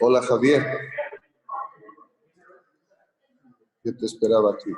Hola, Javier. Yo te esperaba aquí.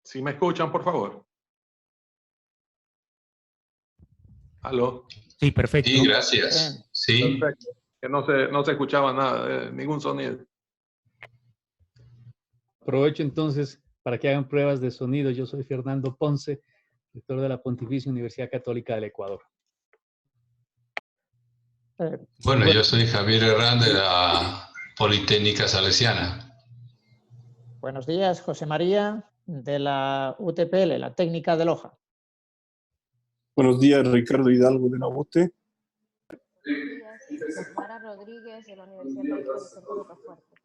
¿Sí me escuchan, por favor? ¿Aló? Sí, perfecto. Sí, gracias. Sí. Perfecto. Que no se escuchaba nada, ningún sonido. Aprovecho entonces para que hagan pruebas de sonido. Yo soy Fernando Ponce, rector de la Pontificia Universidad Católica del Ecuador. Bueno, yo soy Javier Herrán de la Politécnica Salesiana. Buenos días, José María, de la UTPL, la técnica de Loja. Buenos días, Ricardo Hidalgo de la UTE. Buenos días, Clara Rodríguez de la Universidad Técnica de Centro Rocafuerte.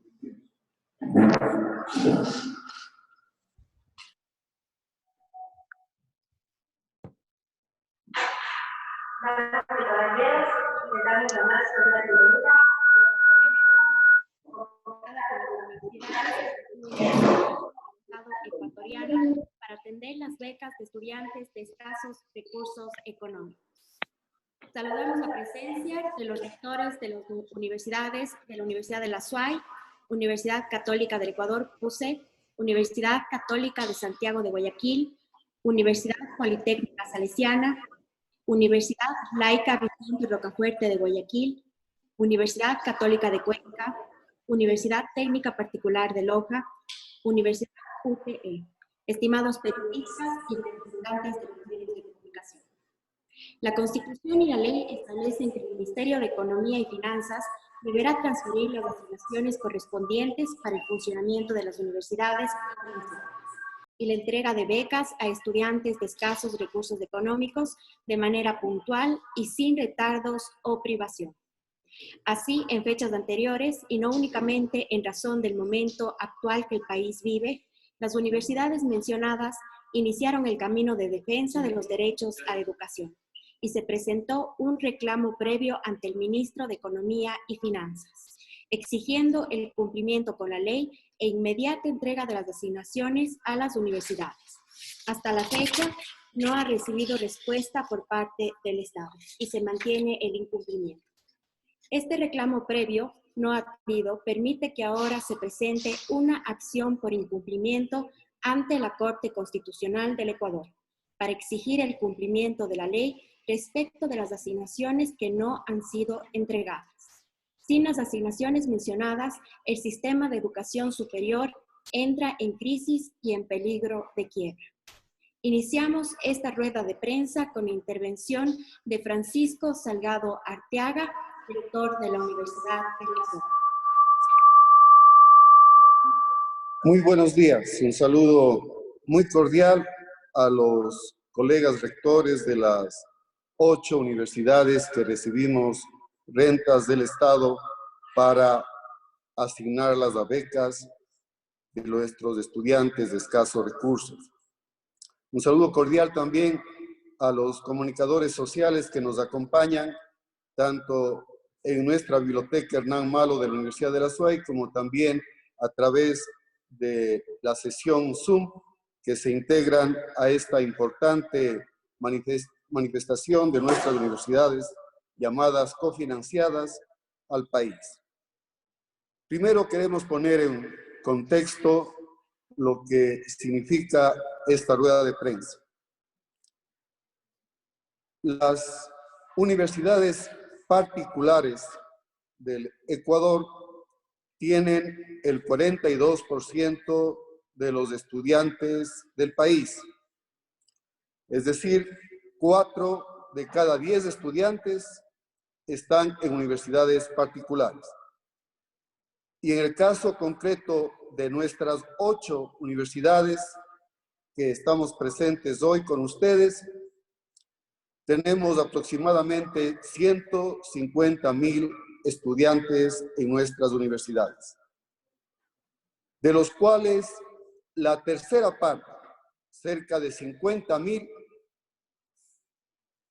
Ecuatoriana para atender las becas de estudiantes de escasos recursos económicos. Saludamos la presencia de los rectores de las universidades, de la Universidad de la SUAY, Universidad Católica del Ecuador, PUCE, Universidad Católica de Santiago de Guayaquil, Universidad Politécnica Salesiana, Universidad Laica Vicente Rocafuerte de Guayaquil, Universidad Católica de Cuenca, Universidad Técnica Particular de Loja, Universidad UTE, estimados periodistas y representantes de los medios de comunicación. La Constitución y la ley establecen que el Ministerio de Economía y Finanzas deberá transferir las asignaciones correspondientes para el funcionamiento de las universidades y la entrega de becas a estudiantes de escasos recursos económicos de manera puntual y sin retardos o privación. Así, en fechas anteriores, y no únicamente en razón del momento actual que el país vive, las universidades mencionadas iniciaron el camino de defensa de los derechos a la educación y se presentó un reclamo previo ante el ministro de Economía y Finanzas, exigiendo el cumplimiento con la ley e inmediata entrega de las asignaciones a las universidades. Hasta la fecha, no ha recibido respuesta por parte del Estado y se mantiene el incumplimiento. Este reclamo previo no atendido permite que ahora se presente una acción por incumplimiento ante la Corte Constitucional del Ecuador para exigir el cumplimiento de la ley respecto de las asignaciones que no han sido entregadas. Sin las asignaciones mencionadas, el sistema de educación superior entra en crisis y en peligro de quiebra. Iniciamos esta rueda de prensa con la intervención de Francisco Salgado Arteaga, director de la Universidad de Ecuador. Muy buenos días. Un saludo muy cordial a los colegas rectores de las 8 universidades que recibimos rentas del Estado para asignarlas a becas de nuestros estudiantes de escasos recursos. Un saludo cordial también a los comunicadores sociales que nos acompañan, tanto en nuestra biblioteca Hernán Malo de la Universidad de la SUAY, como también a través de la sesión Zoom, que se integran a esta importante manifestación de nuestras universidades llamadas cofinanciadas al país. Primero queremos poner en contexto lo que significa esta rueda de prensa. Las universidades particulares del Ecuador tienen el 42% de los estudiantes del país. Es decir, 4 de cada 10 estudiantes están en universidades particulares. Y en el caso concreto de nuestras 8 universidades que estamos presentes hoy con ustedes, tenemos aproximadamente 150,000 estudiantes en nuestras universidades, de los cuales la tercera parte, cerca de 50,000,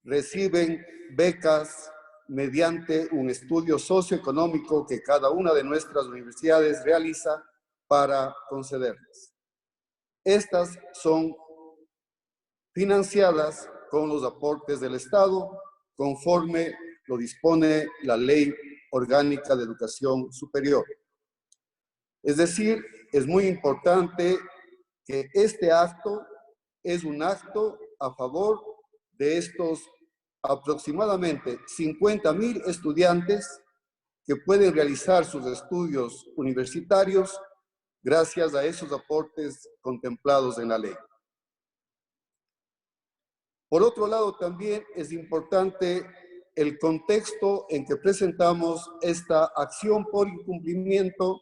reciben becas mediante un estudio socioeconómico que cada una de nuestras universidades realiza para concederles. Estas son financiadas con los aportes del Estado, conforme lo dispone la Ley Orgánica de Educación Superior. Es decir, es muy importante que este acto es un acto a favor de estos aproximadamente 50,000 estudiantes que pueden realizar sus estudios universitarios gracias a esos aportes contemplados en la ley. Por otro lado, también es importante el contexto en que presentamos esta acción por incumplimiento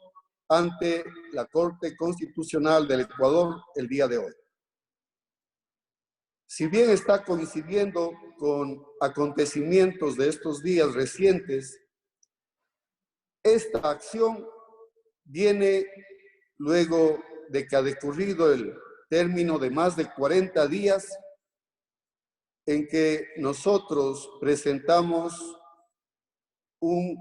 ante la Corte Constitucional del Ecuador el día de hoy. Si bien está coincidiendo con acontecimientos de estos días recientes, esta acción viene luego de que ha decurrido el término de más de 40 días en que nosotros presentamos un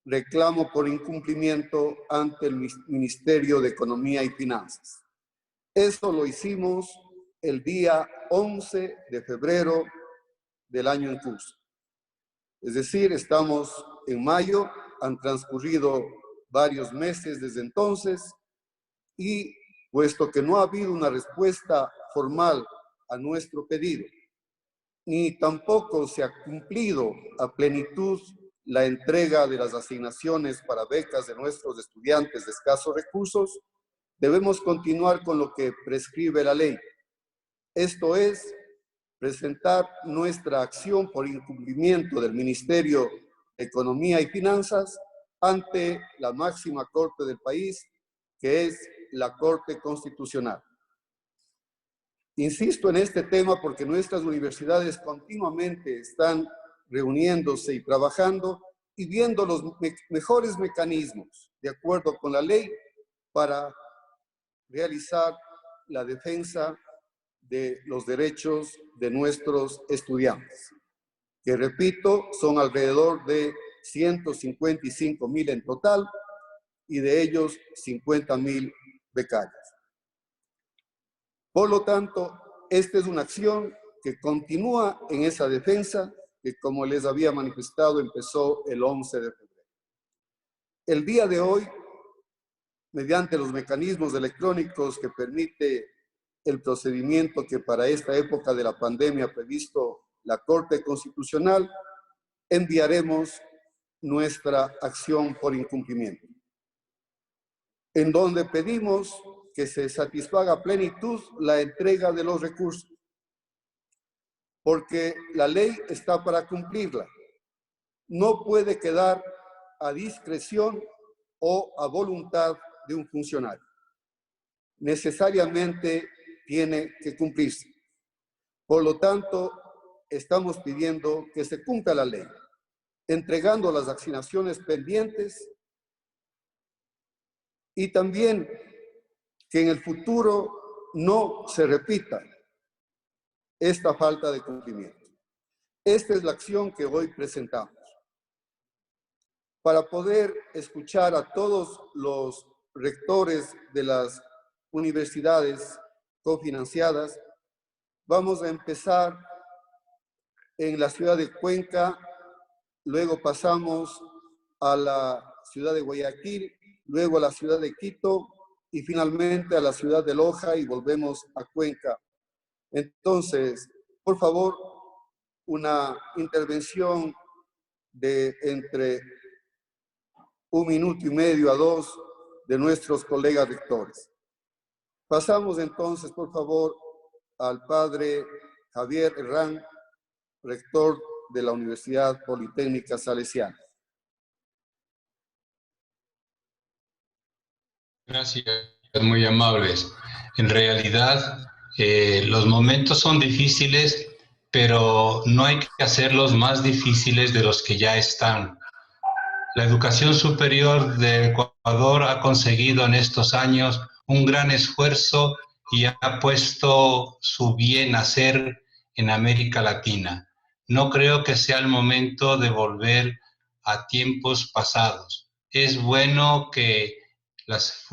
reclamo por incumplimiento ante el Ministerio de Economía y Finanzas. Esto lo hicimos el día 11 de febrero del año en curso. Es decir, estamos en mayo, han transcurrido varios meses desde entonces y puesto que no ha habido una respuesta formal a nuestro pedido, ni tampoco se ha cumplido a plenitud la entrega de las asignaciones para becas de nuestros estudiantes de escasos recursos, debemos continuar con lo que prescribe la ley. Esto es, presentar nuestra acción por incumplimiento del Ministerio de Economía y Finanzas ante la máxima corte del país, que es la Corte Constitucional. Insisto en este tema porque nuestras universidades continuamente están reuniéndose y trabajando y viendo los mejores mecanismos, de acuerdo con la ley, para realizar la defensa de los derechos de nuestros estudiantes, que repito, son alrededor de 155,000 en total y de ellos 50,000 becarios. Por lo tanto, esta es una acción que continúa en esa defensa que, como les había manifestado, empezó el 11 de febrero. El día de hoy, mediante los mecanismos electrónicos que permite el procedimiento que para esta época de la pandemia ha previsto la Corte Constitucional, enviaremos nuestra acción por incumplimiento, en donde pedimos que se satisfaga a plenitud la entrega de los recursos, porque la ley está para cumplirla. No puede quedar a discreción o a voluntad de un funcionario. Necesariamente tiene que cumplirse. Por lo tanto, estamos pidiendo que se cumpla la ley, entregando las asignaciones pendientes y también que en el futuro no se repita esta falta de cumplimiento. Esta es la acción que hoy presentamos. Para poder escuchar a todos los rectores de las universidades cofinanciadas, vamos a empezar en la ciudad de Cuenca, luego pasamos a la ciudad de Guayaquil, luego a la ciudad de Quito y finalmente a la ciudad de Loja y volvemos a Cuenca. Entonces, por favor, una intervención de entre 1 minuto y medio a 2 de nuestros colegas rectores. Pasamos entonces, por favor, al padre Javier Herrán, rector de la Universidad Politécnica Salesiana. Gracias, muy amables. En realidad, los momentos son difíciles, pero no hay que hacerlos más difíciles de los que ya están. La educación superior de Ecuador ha conseguido en estos años un gran esfuerzo y ha puesto su bien hacer en América Latina. No creo que sea el momento de volver a tiempos pasados. Es bueno que las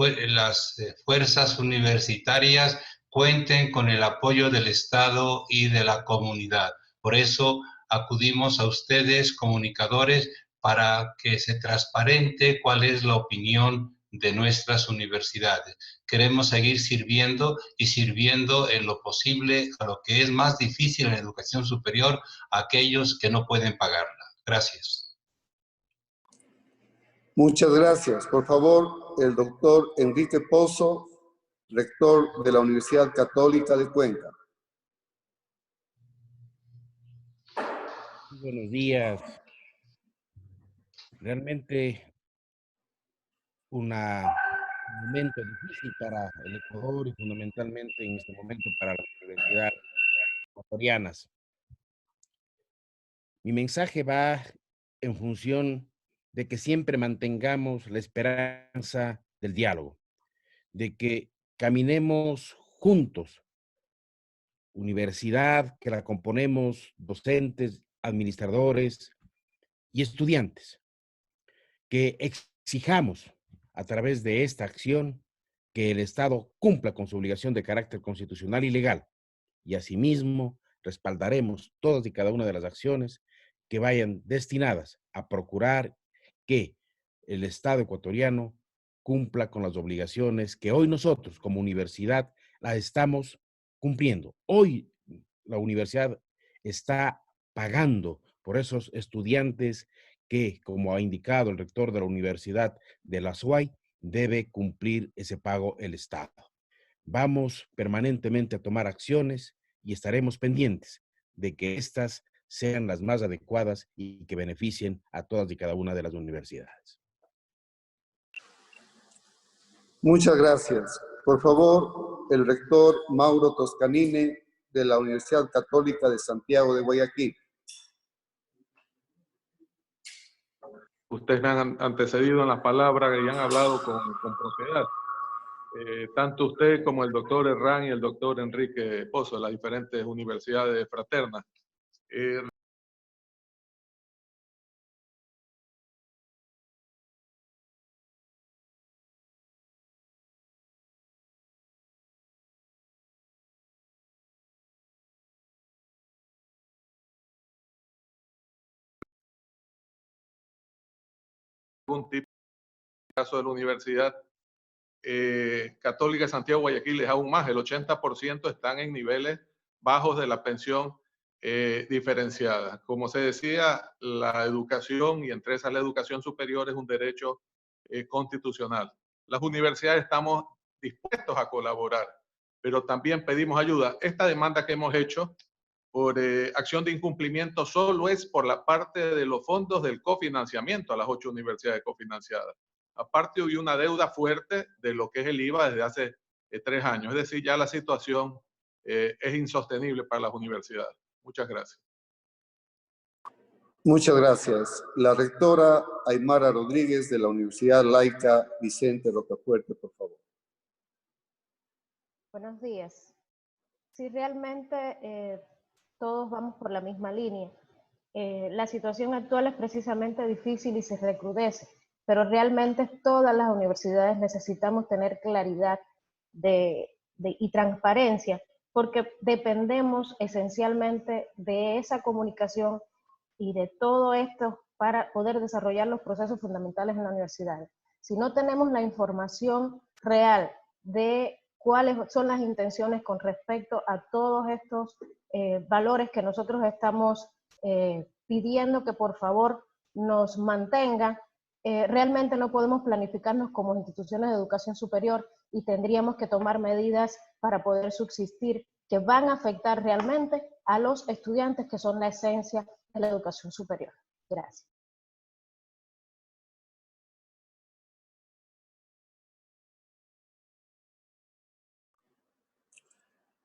fuerzas universitarias cuenten con el apoyo del Estado y de la comunidad. Por eso acudimos a ustedes, comunicadores, para que se transparente cuál es la opinión de nuestras universidades. Queremos seguir sirviendo y sirviendo en lo posible a lo que es más difícil en la educación superior, a aquellos que no pueden pagarla. Gracias. Muchas gracias. Por favor, el doctor Enrique Pozo, rector de la Universidad Católica de Cuenca. Buenos días. Realmente un momento difícil para el Ecuador y fundamentalmente en este momento para las universidades ecuatorianas. Mi mensaje va en función de que siempre mantengamos la esperanza del diálogo, de que caminemos juntos, universidad que la componemos docentes, administradores y estudiantes, que exijamos a través de esta acción que el Estado cumpla con su obligación de carácter constitucional y legal, y asimismo respaldaremos todas y cada una de las acciones que vayan destinadas a procurar que el Estado ecuatoriano cumpla con las obligaciones que hoy nosotros como universidad las estamos cumpliendo. Hoy la universidad está pagando por esos estudiantes que, como ha indicado el rector de la Universidad de la SUAY, debe cumplir ese pago el Estado. Vamos permanentemente a tomar acciones y estaremos pendientes de que éstas sean las más adecuadas y que beneficien a todas y cada una de las universidades. Muchas gracias. Por favor, el rector Mauro Toscanini de la Universidad Católica de Santiago de Guayaquil. Ustedes me han antecedido en las palabras y han hablado con propiedad. Tanto usted como el doctor Herrán y el doctor Enrique Pozo de las diferentes universidades fraternas. Algún tipo de caso de la Universidad Católica de Santiago Guayaquil es aún más, el 80% están en niveles bajos de la pensión diferenciada. Como se decía, la educación y entre esas la educación superior es un derecho constitucional. Las universidades estamos dispuestos a colaborar, pero también pedimos ayuda. Esta demanda que hemos hecho por acción de incumplimiento solo es por la parte de los fondos del cofinanciamiento a las 8 universidades cofinanciadas. Aparte, hubo una deuda fuerte de lo que es el IVA desde hace 3 años. Es decir, ya la situación es insostenible para las universidades. Muchas gracias. Muchas gracias. La rectora Aymara Rodríguez de la Universidad Laica Vicente Rocafuerte, por favor. Buenos días. Sí, realmente todos vamos por la misma línea. La situación actual es precisamente difícil y se recrudece, pero realmente todas las universidades necesitamos tener claridad y transparencia, porque dependemos esencialmente de esa comunicación y de todo esto para poder desarrollar los procesos fundamentales en la universidad. Si no tenemos la información real de cuáles son las intenciones con respecto a todos estos valores que nosotros estamos pidiendo que por favor nos mantenga, realmente no podemos planificarnos como instituciones de educación superior y tendríamos que tomar medidas para poder subsistir que van a afectar realmente a los estudiantes que son la esencia de la educación superior. Gracias.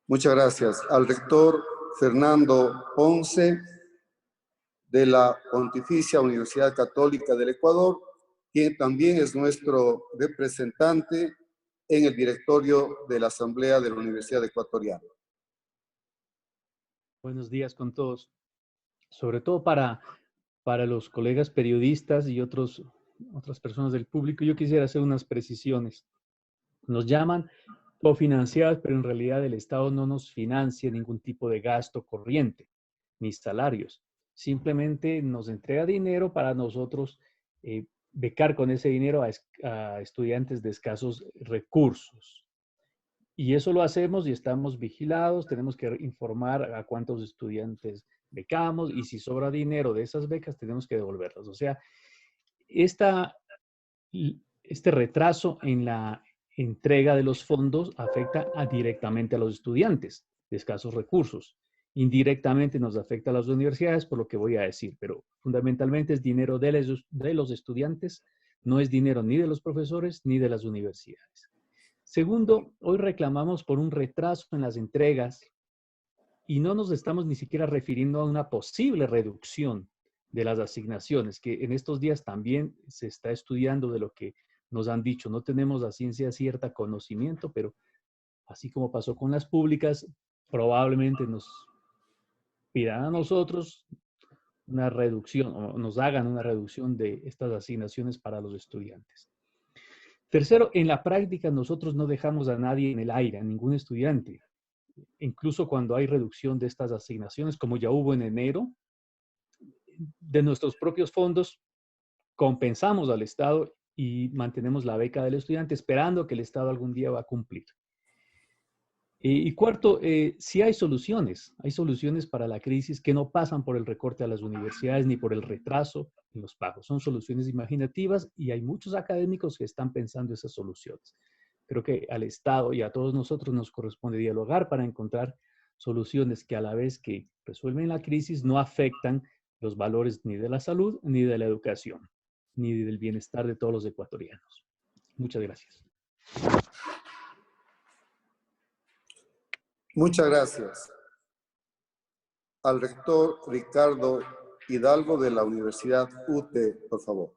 Muchas gracias. Al rector Fernando Ponce, de la Pontificia Universidad Católica del Ecuador, quien también es nuestro representante en el directorio de la Asamblea de la Universidad Ecuatoriana. Buenos días con todos. Sobre todo para los colegas periodistas y otras personas del público, yo quisiera hacer unas precisiones. Nos llaman cofinanciadas, pero en realidad el Estado no nos financia ningún tipo de gasto corriente, ni salarios. Simplemente nos entrega dinero para nosotros becar con ese dinero a estudiantes de escasos recursos. Y eso lo hacemos y estamos vigilados, tenemos que informar a cuántos estudiantes becamos y si sobra dinero de esas becas tenemos que devolverlas. O sea, este retraso en la entrega de los fondos afecta directamente a los estudiantes de escasos recursos. Indirectamente nos afecta a las universidades, por lo que voy a decir, pero fundamentalmente es dinero de los estudiantes, no es dinero ni de los profesores ni de las universidades. Segundo, hoy reclamamos por un retraso en las entregas y no nos estamos ni siquiera refiriendo a una posible reducción de las asignaciones, que en estos días también se está estudiando de lo que nos han dicho. No tenemos a ciencia cierta conocimiento, pero así como pasó con las públicas, probablemente nos pidan a nosotros una reducción o nos hagan una reducción de estas asignaciones para los estudiantes. Tercero, en la práctica nosotros no dejamos a nadie en el aire, a ningún estudiante. Incluso cuando hay reducción de estas asignaciones, como ya hubo en enero, de nuestros propios fondos compensamos al Estado y mantenemos la beca del estudiante esperando que el Estado algún día va a cumplir. Y cuarto, sí hay soluciones para la crisis que no pasan por el recorte a las universidades ni por el retraso en los pagos. Son soluciones imaginativas y hay muchos académicos que están pensando esas soluciones. Creo que al Estado y a todos nosotros nos corresponde dialogar para encontrar soluciones que a la vez que resuelven la crisis no afectan los valores ni de la salud, ni de la educación, ni del bienestar de todos los ecuatorianos. Muchas gracias. Muchas gracias. Al rector Ricardo Hidalgo de la Universidad UTE, por favor.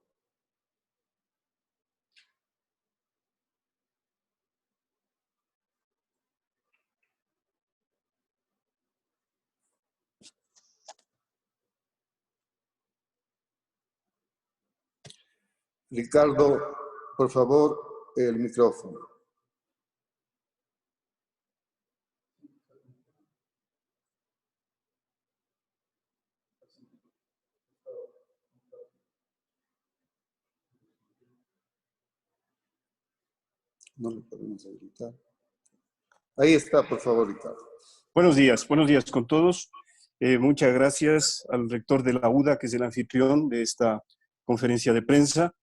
Ricardo, por favor, el micrófono. No lo podemos habilitar. Ahí está, por favor, Ricardo. Buenos días con todos. Muchas gracias al rector de la UDA, que es el anfitrión de esta conferencia de prensa,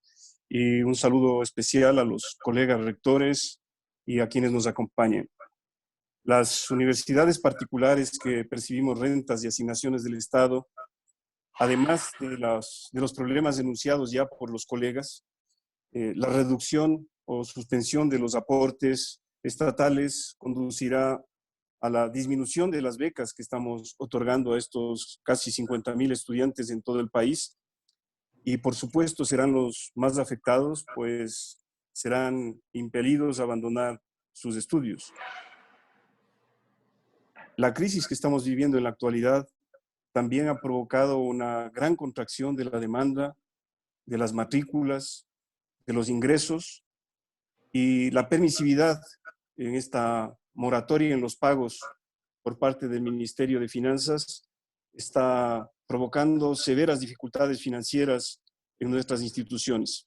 y un saludo especial a los colegas rectores y a quienes nos acompañan. Las universidades particulares que percibimos rentas y asignaciones del Estado, además de los problemas denunciados ya por los colegas, la reducción o suspensión de los aportes estatales conducirá a la disminución de las becas que estamos otorgando a estos casi 50,000 estudiantes en todo el país. Y por supuesto serán los más afectados, pues serán impelidos a abandonar sus estudios. La crisis que estamos viviendo en la actualidad también ha provocado una gran contracción de la demanda, de las matrículas, de los ingresos, y la permisividad en esta moratoria en los pagos por parte del Ministerio de Finanzas está provocando severas dificultades financieras en nuestras instituciones.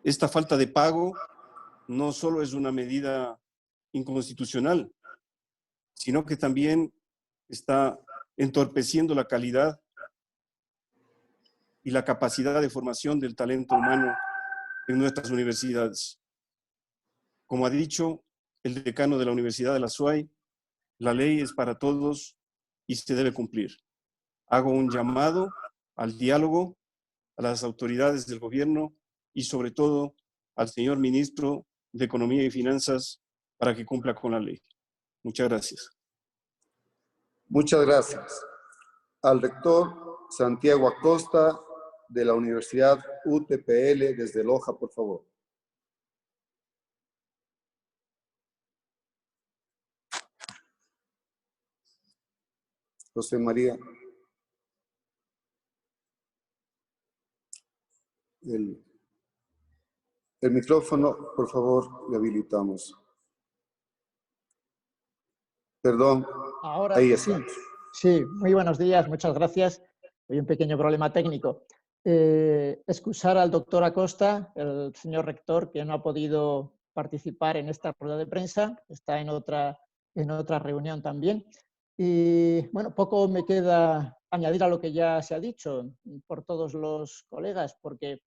Esta falta de pago no solo es una medida inconstitucional, sino que también está entorpeciendo la calidad y la capacidad de formación del talento humano en nuestras universidades. Como ha dicho el decano de la Universidad de la SUAY, la ley es para todos y se debe cumplir. Hago un llamado al diálogo, a las autoridades del gobierno y sobre todo al señor ministro de Economía y Finanzas para que cumpla con la ley. Muchas gracias. Muchas gracias. Al rector Santiago Acosta de la Universidad UTPL desde Loja, por favor. José María. El micrófono, por favor, le habilitamos. Perdón, Ahora ahí sí, estamos. sí, muy buenos días, muchas gracias. Hay un pequeño problema técnico. Excusar al doctor Acosta, el señor rector, que no ha podido participar en esta rueda de prensa, está en otra reunión también. Y bueno, poco me queda añadir a lo que ya se ha dicho por todos los colegas, porque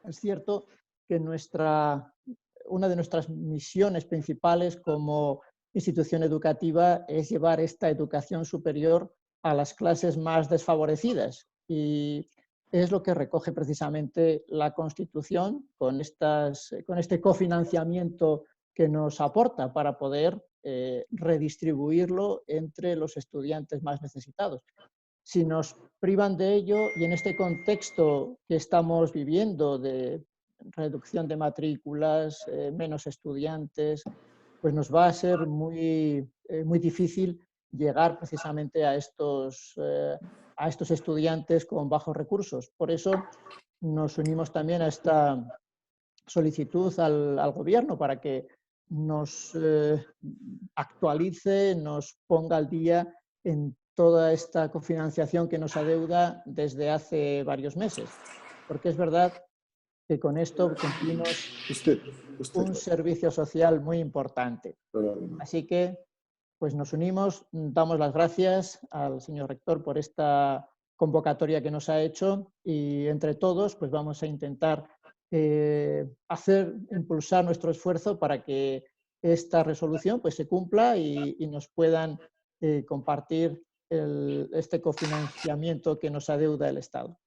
es cierto que una de nuestras misiones principales como institución educativa es llevar esta educación superior a las clases más desfavorecidas. Y es lo que recoge precisamente la Constitución con este cofinanciamiento que nos aporta para poder redistribuirlo entre los estudiantes más necesitados. Si nos privan de ello y en este contexto que estamos viviendo de reducción de matrículas, menos estudiantes, pues nos va a ser muy difícil llegar precisamente a estos estudiantes con bajos recursos. Por eso nos unimos también a esta solicitud al gobierno para que nos actualice, nos ponga al día en toda esta cofinanciación que nos adeuda desde hace varios meses. Porque es verdad que con esto cumplimos un servicio social muy importante. Así que pues nos unimos, damos las gracias al señor rector por esta convocatoria que nos ha hecho y entre todos pues vamos a intentar impulsar nuestro esfuerzo para que esta resolución pues se cumpla y nos puedan compartir este cofinanciamiento que nos adeuda el Estado.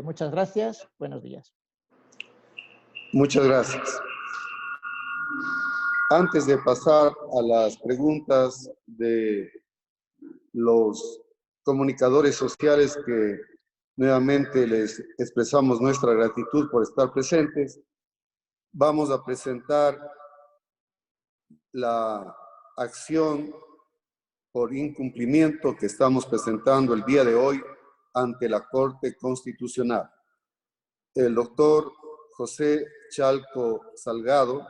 Muchas gracias, buenos días. Muchas gracias. Antes de pasar a las preguntas de los comunicadores sociales que nuevamente les expresamos nuestra gratitud por estar presentes, vamos a presentar la acción por incumplimiento que estamos presentando el día de hoy ante la Corte Constitucional. El doctor José Chalco Salgado,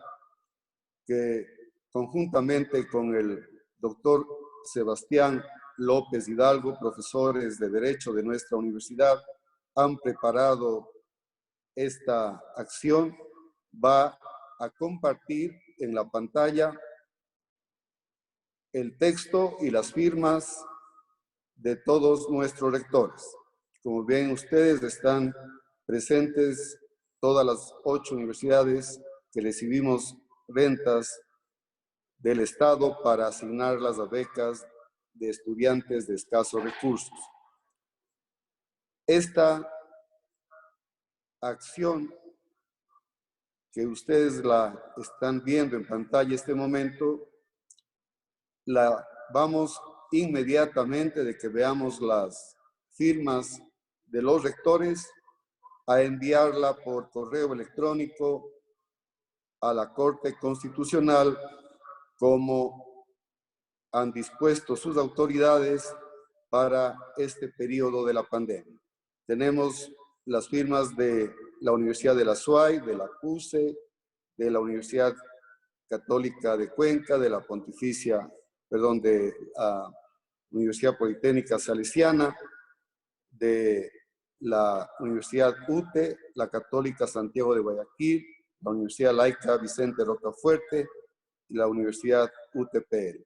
que conjuntamente con el doctor Sebastián López Hidalgo, profesores de Derecho de nuestra universidad, han preparado esta acción. Va a compartir en la pantalla el texto y las firmas de todos nuestros rectores. Como ven ustedes, están presentes todas las 8 universidades que recibimos rentas del Estado para asignarlas a becas de estudiantes de escasos recursos. Esta acción que ustedes la están viendo en pantalla este momento, la vamos inmediatamente de que veamos las firmas de los rectores a enviarla por correo electrónico a la Corte Constitucional como han dispuesto sus autoridades para este periodo de la pandemia. Tenemos las firmas de la Universidad de la SUAY, de la CUSE, de la Universidad Católica de Cuenca, de la de la Universidad Politécnica Salesiana, de la Universidad UTE, la Católica Santiago de Guayaquil, la Universidad Laica Vicente Rocafuerte y la Universidad UTPL.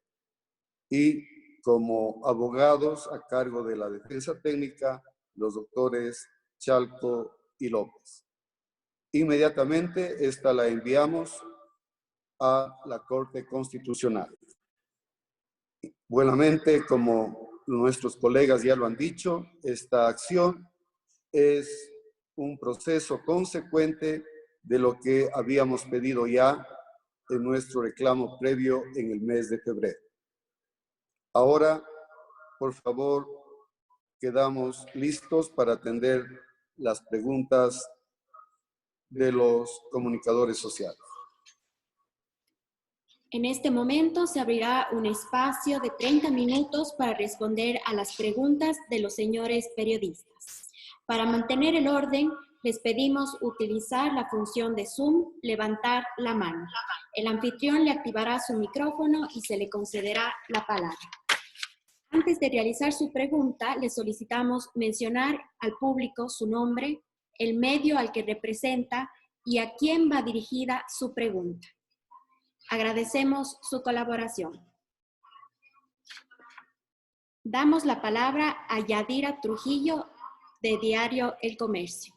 Y como abogados a cargo de la defensa técnica, los doctores Chalco y López. Inmediatamente esta la enviamos a la Corte Constitucional. Buenamente, como nuestros colegas ya lo han dicho, esta acción es un proceso consecuente de lo que habíamos pedido ya en nuestro reclamo previo en el mes de febrero. Ahora, por favor, quedamos listos para atender las preguntas de los comunicadores sociales. En este momento se abrirá un espacio de 30 minutos para responder a las preguntas de los señores periodistas. Para mantener el orden, les pedimos utilizar la función de Zoom, levantar la mano. El anfitrión le activará su micrófono y se le concederá la palabra. Antes de realizar su pregunta, le solicitamos mencionar al público su nombre, el medio al que representa y a quién va dirigida su pregunta. Agradecemos su colaboración. Damos la palabra a Yadira Trujillo, de Diario El Comercio.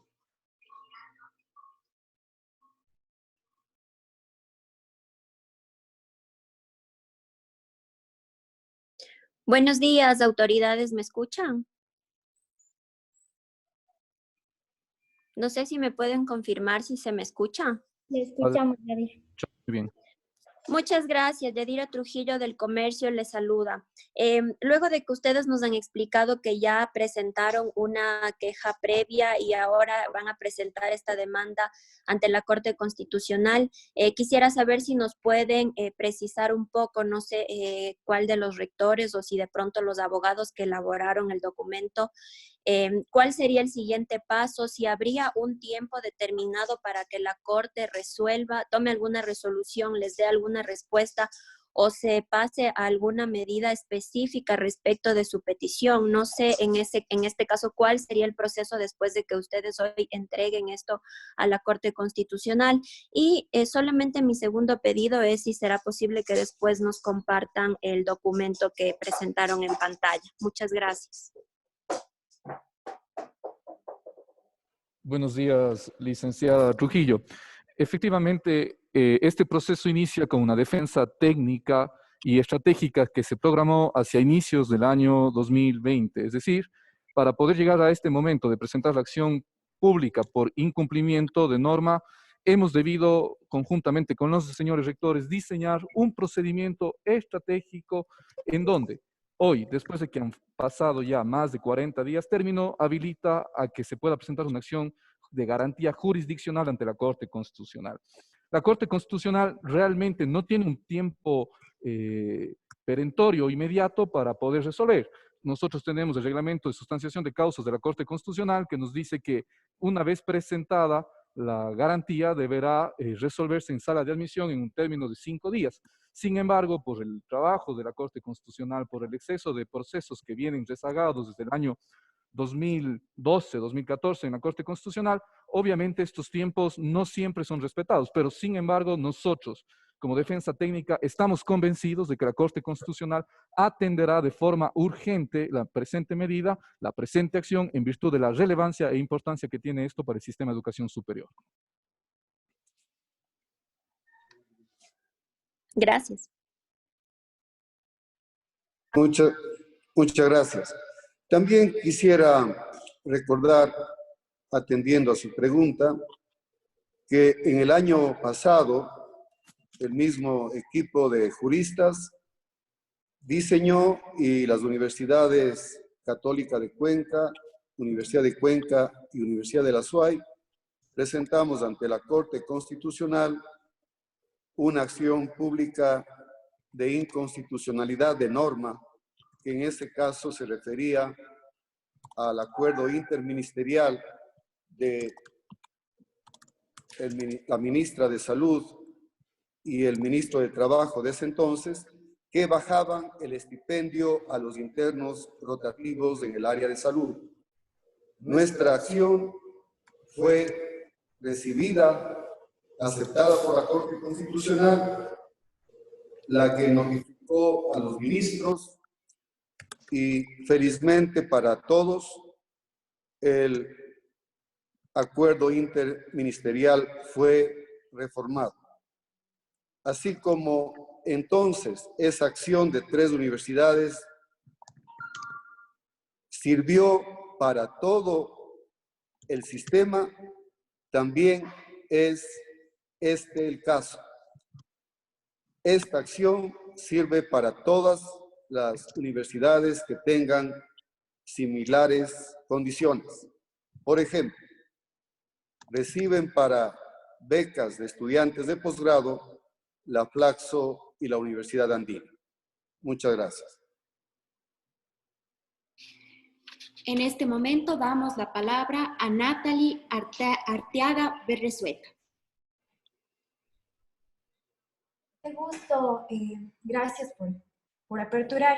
Buenos días, autoridades, ¿me escuchan? No sé si me pueden confirmar si se me escucha. Le escuchamos, Yadira. Muy bien. Muchas gracias, Yadira Trujillo del Comercio les saluda. Luego de que ustedes nos han explicado que ya presentaron una queja previa y ahora van a presentar esta demanda ante la Corte Constitucional, quisiera saber si nos pueden precisar un poco, no sé cuál de los rectores o si de pronto los abogados que elaboraron el documento, ¿cuál sería el siguiente paso? Si habría un tiempo determinado para que la Corte resuelva, tome alguna resolución, les dé alguna respuesta o se pase a alguna medida específica respecto de su petición. No sé en este caso cuál sería el proceso después de que ustedes hoy entreguen esto a la Corte Constitucional. Y solamente mi segundo pedido es si será posible que después nos compartan el documento que presentaron en pantalla. Muchas gracias. Buenos días, licenciada Trujillo. Efectivamente, este proceso inicia con una defensa técnica y estratégica que se programó hacia inicios del año 2020. Es decir, para poder llegar a este momento de presentar la acción pública por incumplimiento de norma, hemos debido, conjuntamente con los señores rectores, diseñar un procedimiento estratégico en donde hoy, después de que han pasado ya más de 40 días, término habilita a que se pueda presentar una acción de garantía jurisdiccional ante la Corte Constitucional. La Corte Constitucional realmente no tiene un tiempo perentorio inmediato para poder resolver. Nosotros tenemos el reglamento de sustanciación de causas de la Corte Constitucional que nos dice que una vez presentada la garantía deberá resolverse en sala de admisión en un término de 5 días. Sin embargo, por el trabajo de la Corte Constitucional, por el exceso de procesos que vienen rezagados desde el año 2012, 2014 en la Corte Constitucional, obviamente estos tiempos no siempre son respetados, pero sin embargo nosotros, como defensa técnica, estamos convencidos de que la Corte Constitucional atenderá de forma urgente la presente medida, la presente acción, en virtud de la relevancia e importancia que tiene esto para el sistema de educación superior. Gracias. Muchas gracias. También quisiera recordar, atendiendo a su pregunta, que en el año pasado el mismo equipo de juristas diseñó y las universidades Católica de Cuenca, Universidad de Cuenca y Universidad de la SUAY presentamos ante la Corte Constitucional una acción pública de inconstitucionalidad de norma, que en este caso se refería al acuerdo interministerial de la ministra de Salud y el ministro de Trabajo de ese entonces, que bajaban el estipendio a los internos rotativos en el área de salud. Nuestra acción fue recibida, aceptada por la Corte Constitucional, la que notificó a los ministros y felizmente para todos el acuerdo interministerial fue reformado. Así como entonces esa acción de 3 universidades sirvió para todo el sistema, también es este el caso. Esta acción sirve para todas las universidades que tengan similares condiciones. Por ejemplo, reciben para becas de estudiantes de posgrado la Flaxo y la Universidad Andina. Muchas gracias. En este momento damos la palabra a Natalie Arteaga Berresueta. Qué gusto, gracias por aperturar.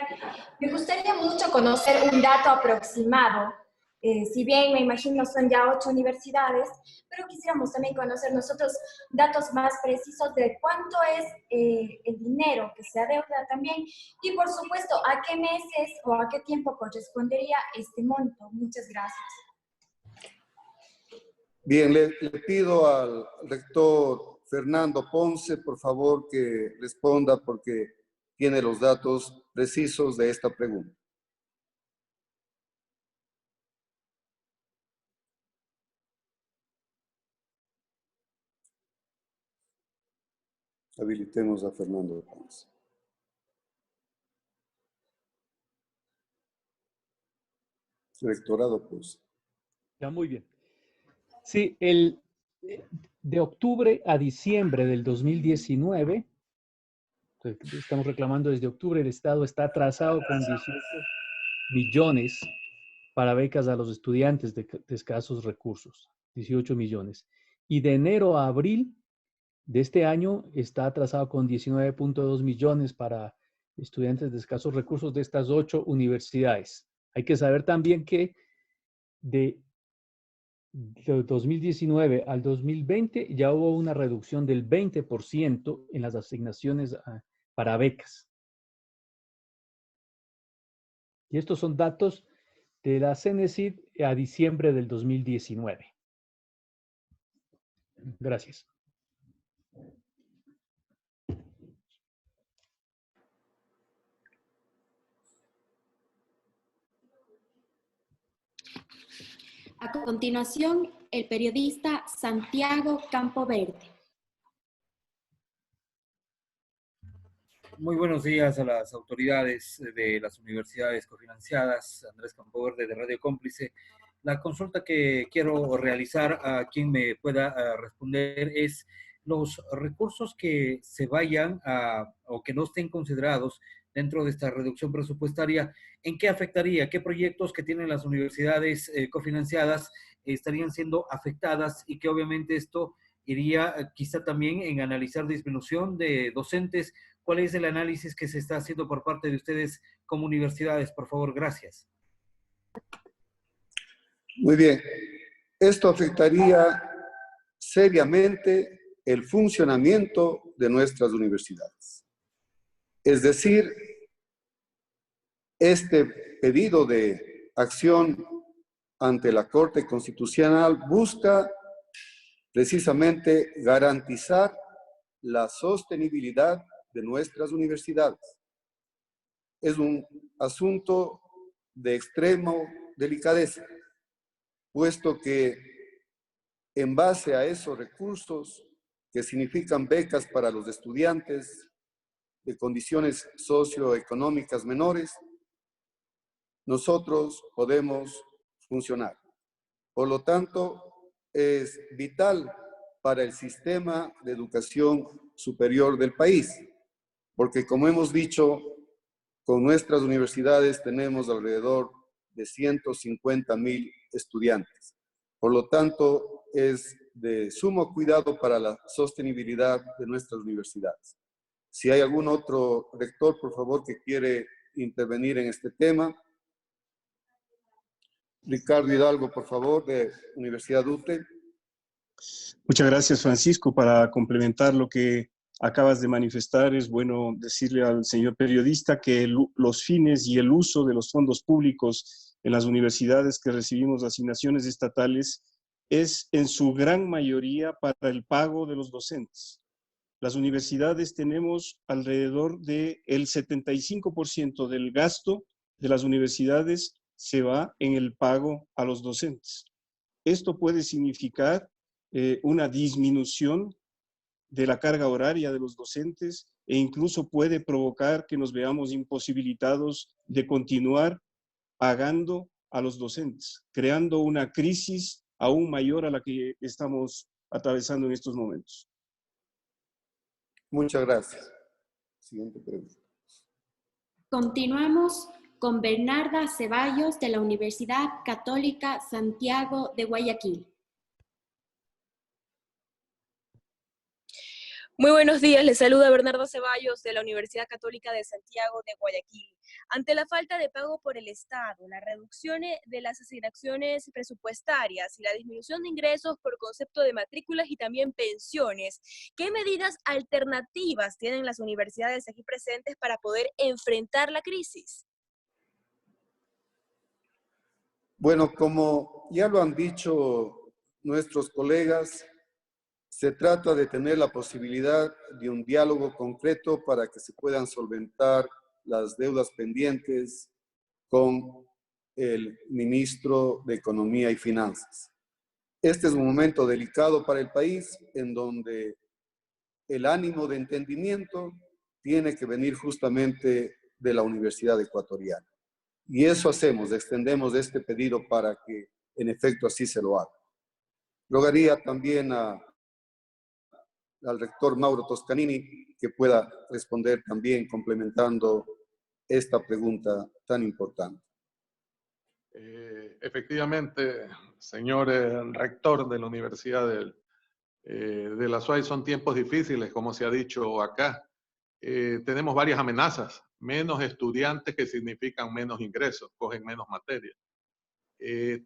Me gustaría mucho conocer un dato aproximado. Si bien me imagino son ya 8 universidades, pero quisiéramos también conocer nosotros datos más precisos de cuánto es el dinero que se adeuda también y por supuesto a qué meses o a qué tiempo correspondería este monto. Muchas gracias. Bien, le pido al rector Fernando Ponce, por favor, que responda porque tiene los datos precisos de esta pregunta. Habilitemos a Fernando Ponce. Rectorado Ponce. Ya, muy bien. Sí, de octubre a diciembre del 2019, estamos reclamando desde octubre, el Estado está atrasado con 18 millones para becas a los estudiantes de escasos recursos, 18 millones. Y de enero a abril de este año está atrasado con 19.2 millones para estudiantes de escasos recursos de estas 8 universidades. Hay que saber también que de 2019 al 2020 ya hubo una reducción del 20% en las asignaciones para becas. Y estos son datos de la CENESID a diciembre del 2019. Gracias. A continuación, el periodista Santiago Campoverde. Muy buenos días a las autoridades de las universidades cofinanciadas. Andrés Campoverde de Radio Cómplice. La consulta que quiero realizar a quien me pueda responder es los recursos que se vayan o que no estén considerados dentro de esta reducción presupuestaria, ¿en qué afectaría? ¿Qué proyectos que tienen las universidades cofinanciadas estarían siendo afectadas? Y que obviamente esto iría quizá también en analizar disminución de docentes. ¿Cuál es el análisis que se está haciendo por parte de ustedes como universidades? Por favor, gracias. Muy bien. Esto afectaría seriamente el funcionamiento de nuestras universidades. Es decir, este pedido de acción ante la Corte Constitucional busca precisamente garantizar la sostenibilidad de nuestras universidades. Es un asunto de extremo delicadeza, puesto que en base a esos recursos que significan becas para los estudiantes de condiciones socioeconómicas menores, nosotros podemos funcionar. Por lo tanto, es vital para el sistema de educación superior del país, porque como hemos dicho, con nuestras universidades tenemos alrededor de 150,000 estudiantes. Por lo tanto, es de sumo cuidado para la sostenibilidad de nuestras universidades. Si hay algún otro rector, por favor, que quiere intervenir en este tema. Ricardo Hidalgo, por favor, de Universidad UTE. Muchas gracias, Francisco. Para complementar lo que acabas de manifestar, es bueno decirle al señor periodista que los fines y el uso de los fondos públicos en las universidades que recibimos asignaciones estatales es en su gran mayoría para el pago de los docentes. Las universidades tenemos alrededor del 75% del gasto de las universidades se va en el pago a los docentes. Esto puede significar una disminución de la carga horaria de los docentes e incluso puede provocar que nos veamos imposibilitados de continuar pagando a los docentes, creando una crisis aún mayor a la que estamos atravesando en estos momentos. Muchas gracias. Siguiente pregunta. Continuamos con Bernarda Ceballos de la Universidad Católica Santiago de Guayaquil. Muy buenos días, les saluda Bernardo Ceballos de la Universidad Católica de Santiago de Guayaquil. Ante la falta de pago por el Estado, la reducción de las asignaciones presupuestarias y la disminución de ingresos por concepto de matrículas y también pensiones, ¿qué medidas alternativas tienen las universidades aquí presentes para poder enfrentar la crisis? Bueno, como ya lo han dicho nuestros colegas, se trata de tener la posibilidad de un diálogo concreto para que se puedan solventar las deudas pendientes con el ministro de Economía y Finanzas. Este es un momento delicado para el país en donde el ánimo de entendimiento tiene que venir justamente de la Universidad Ecuatoriana. Y eso hacemos, extendemos este pedido para que en efecto así se lo haga. Rogaría también al rector Mauro Toscanini que pueda responder también complementando esta pregunta tan importante. Efectivamente, señor rector de la Universidad de la SUAY, son tiempos difíciles, como se ha dicho acá. Tenemos varias amenazas, menos estudiantes que significan menos ingresos, cogen menos materias.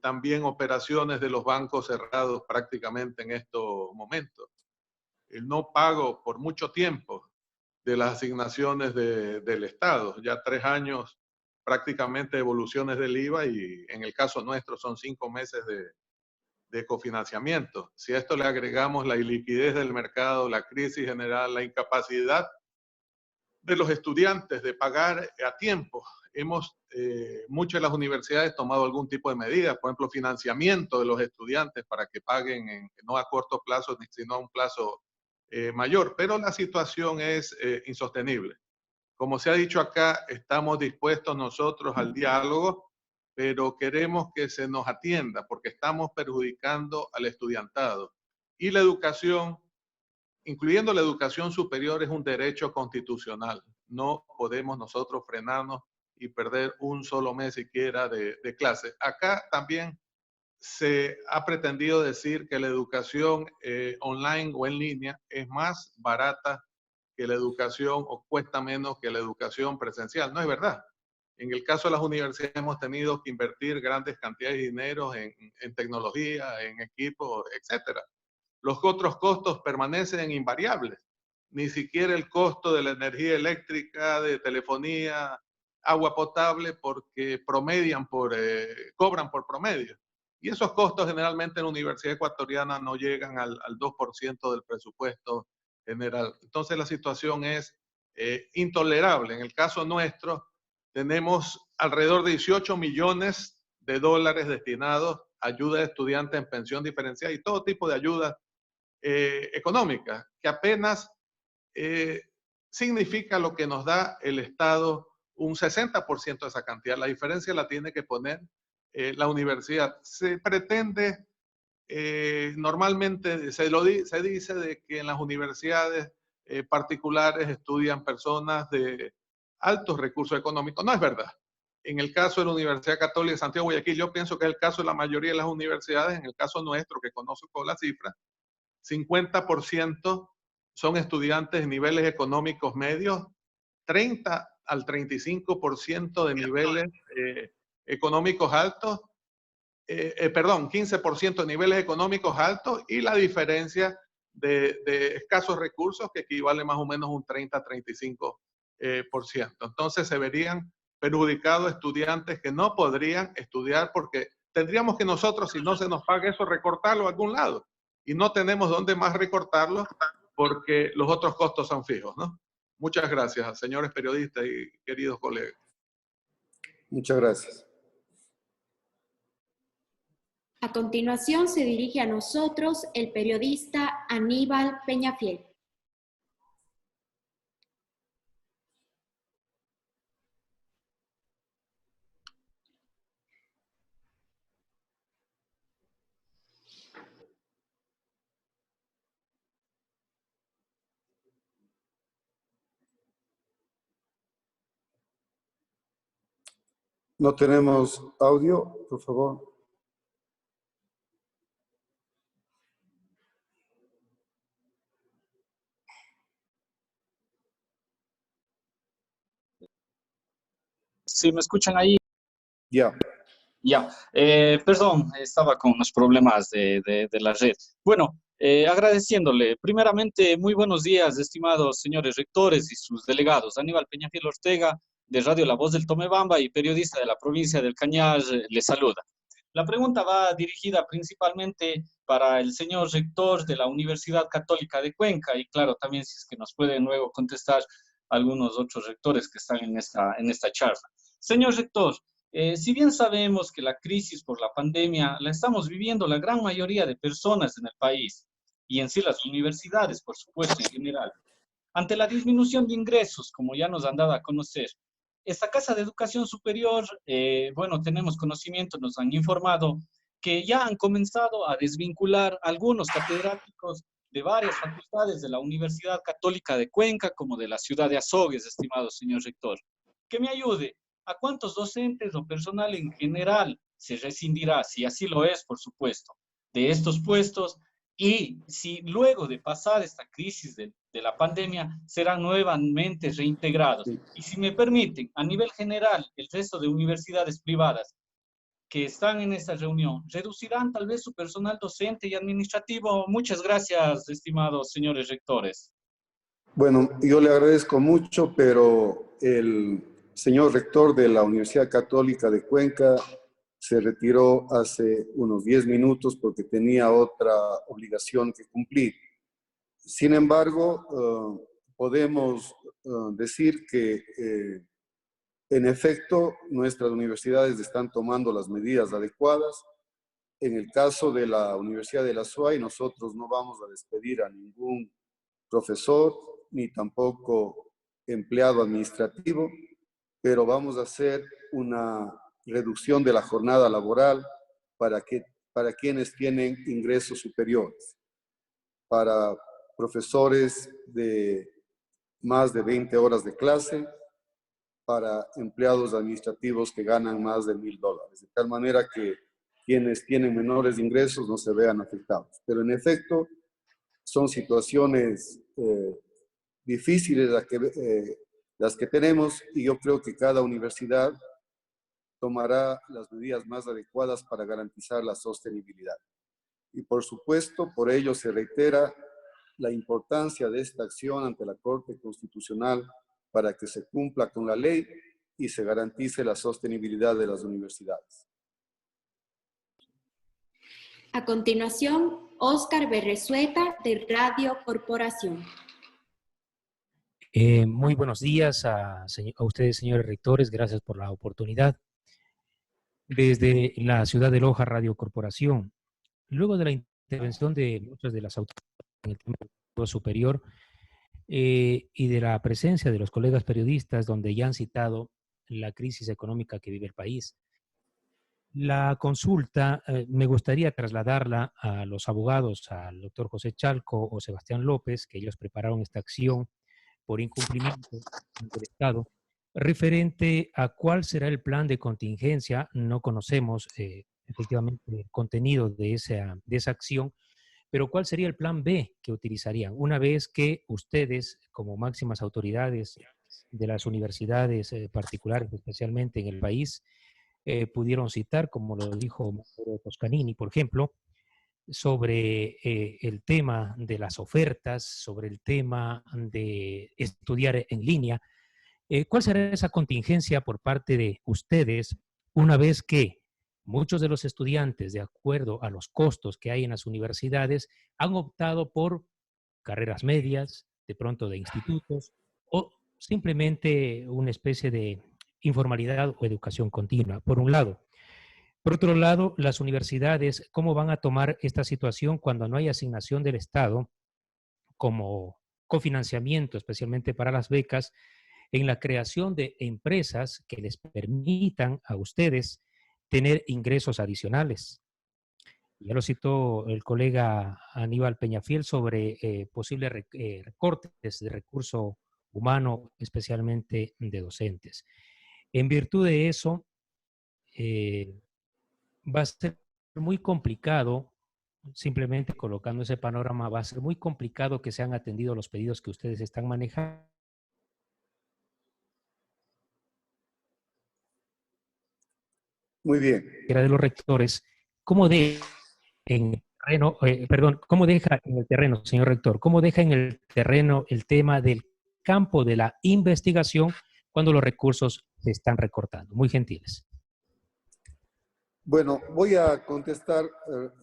También operaciones de los bancos cerrados prácticamente en estos momentos. El no pago por mucho tiempo de las asignaciones del Estado, ya 3 años prácticamente devoluciones del IVA y en el caso nuestro son 5 meses de cofinanciamiento. Si a esto le agregamos la iliquidez del mercado, la crisis general, la incapacidad de los estudiantes de pagar a tiempo, muchas de las universidades tomado algún tipo de medidas, por ejemplo, financiamiento de los estudiantes para que paguen no a corto plazo, sino a un plazo mayor, pero la situación es insostenible. Como se ha dicho acá, estamos dispuestos nosotros al diálogo, pero queremos que se nos atienda porque estamos perjudicando al estudiantado. Y la educación, incluyendo la educación superior, es un derecho constitucional. No podemos nosotros frenarnos y perder un solo mes siquiera de clase. Acá también se ha pretendido decir que la educación online o en línea es más barata que la educación o cuesta menos que la educación presencial. No es verdad. En el caso de las universidades hemos tenido que invertir grandes cantidades de dinero en tecnología, en equipos, etc. Los otros costos permanecen invariables. Ni siquiera el costo de la energía eléctrica, de telefonía, agua potable, porque cobran por promedio. Y esos costos generalmente en la Universidad Ecuatoriana no llegan al 2% del presupuesto general. Entonces la situación es intolerable. En el caso nuestro tenemos alrededor de 18 millones de dólares destinados a ayuda de estudiantes en pensión diferenciada y todo tipo de ayudas económicas, que apenas significa lo que nos da el Estado, un 60% de esa cantidad. La diferencia la tiene que poner la universidad. Se pretende, normalmente se dice de que en las universidades particulares estudian personas de altos recursos económicos. No es verdad. En el caso de la Universidad Católica de Santiago de Guayaquil, yo pienso que es el caso de la mayoría de las universidades. En el caso nuestro, que conozco la cifra, 50% son estudiantes de niveles económicos medios, 30 al 35% de niveles económicos altos, 15% de niveles económicos altos y la diferencia de escasos recursos que equivale más o menos a un 30-35%. Entonces se verían perjudicados estudiantes que no podrían estudiar porque tendríamos que nosotros, si no se nos paga eso, recortarlo a algún lado. Y no tenemos dónde más recortarlo porque los otros costos son fijos, ¿no? Muchas gracias, señores periodistas y queridos colegas. Muchas gracias. A continuación se dirige a nosotros el periodista Aníbal Peñafiel. No tenemos audio, por favor. ¿Sí me escuchan ahí? Ya. Ya. Perdón, estaba con unos problemas de la red. Bueno, agradeciéndole. Primeramente, muy buenos días, estimados señores rectores y sus delegados. Aníbal Peñafiel Ortega, de Radio La Voz del Tomebamba y periodista de la provincia del Cañar, les saluda. La pregunta va dirigida principalmente para el señor rector de la Universidad Católica de Cuenca y claro, también si es que nos pueden luego contestar algunos otros rectores que están en esta charla. Señor rector, si bien sabemos que la crisis por la pandemia la estamos viviendo la gran mayoría de personas en el país y en sí las universidades, por supuesto, en general, ante la disminución de ingresos, como ya nos han dado a conocer, esta Casa de Educación Superior, bueno, tenemos conocimiento, nos han informado que ya han comenzado a desvincular algunos catedráticos de varias facultades de la Universidad Católica de Cuenca, como de la ciudad de Azogues, estimado señor rector. Que me ayude. ¿A cuántos docentes o personal en general se rescindirá, si así lo es, por supuesto, de estos puestos? Y si luego de pasar esta crisis de la pandemia serán nuevamente reintegrados. Y si me permiten, a nivel general, el resto de universidades privadas que están en esta reunión, ¿reducirán tal vez su personal docente y administrativo? Muchas gracias, estimados señores rectores. Bueno, yo le agradezco mucho, pero el señor rector de la Universidad Católica de Cuenca se retiró hace unos 10 minutos porque tenía otra obligación que cumplir. Sin embargo, podemos decir que en efecto nuestras universidades están tomando las medidas adecuadas. En el caso de la Universidad de la SUAY, nosotros no vamos a despedir a ningún profesor ni tampoco empleado administrativo, pero vamos a hacer una reducción de la jornada laboral para quienes tienen ingresos superiores, para profesores de más de 20 horas de clase, para empleados administrativos que ganan más de $1,000, de tal manera que quienes tienen menores ingresos no se vean afectados. Pero en efecto, son situaciones difíciles las que tenemos y yo creo que cada universidad tomará las medidas más adecuadas para garantizar la sostenibilidad. Y por supuesto, por ello se reitera la importancia de esta acción ante la Corte Constitucional para que se cumpla con la ley y se garantice la sostenibilidad de las universidades. A continuación, Óscar Berresueta, de Radio Corporación. Muy buenos días a ustedes, señores rectores. Gracias por la oportunidad. Desde la ciudad de Loja, Radio Corporación. Luego de la intervención de muchas de las autoridades en el tema superior y de la presencia de los colegas periodistas, donde ya han citado la crisis económica que vive el país, la consulta me gustaría trasladarla a los abogados, al doctor José Chalco o Sebastián López, que ellos prepararon esta acción por incumplimiento del Estado, referente a cuál será el plan de contingencia. No conocemos efectivamente el contenido de esa acción, pero cuál sería el plan B que utilizarían una vez que ustedes, como máximas autoridades de las universidades particulares, especialmente en el país, pudieron citar, como lo dijo Mauro Toscanini, por ejemplo, sobre el tema de las ofertas, sobre el tema de estudiar en línea. ¿Cuál será esa contingencia por parte de ustedes una vez que muchos de los estudiantes, de acuerdo a los costos que hay en las universidades, han optado por carreras medias, de pronto de institutos, o simplemente una especie de informalidad o educación continua, por un lado. Por otro lado, las universidades, ¿cómo van a tomar esta situación cuando no hay asignación del Estado como cofinanciamiento, especialmente para las becas, en la creación de empresas que les permitan a ustedes tener ingresos adicionales? Ya lo citó el colega Aníbal Peñafiel sobre posibles recortes de recurso humano, especialmente de docentes. En virtud de eso, va a ser muy complicado, simplemente colocando ese panorama, va a ser muy complicado que sean atendidos los pedidos que ustedes están manejando. Muy bien. Era de los rectores, ¿cómo deja en el terreno, cómo deja en el terreno, señor rector, cómo deja en el terreno el tema del campo de la investigación cuando los recursos se están recortando? Muy gentiles. Bueno, voy a contestar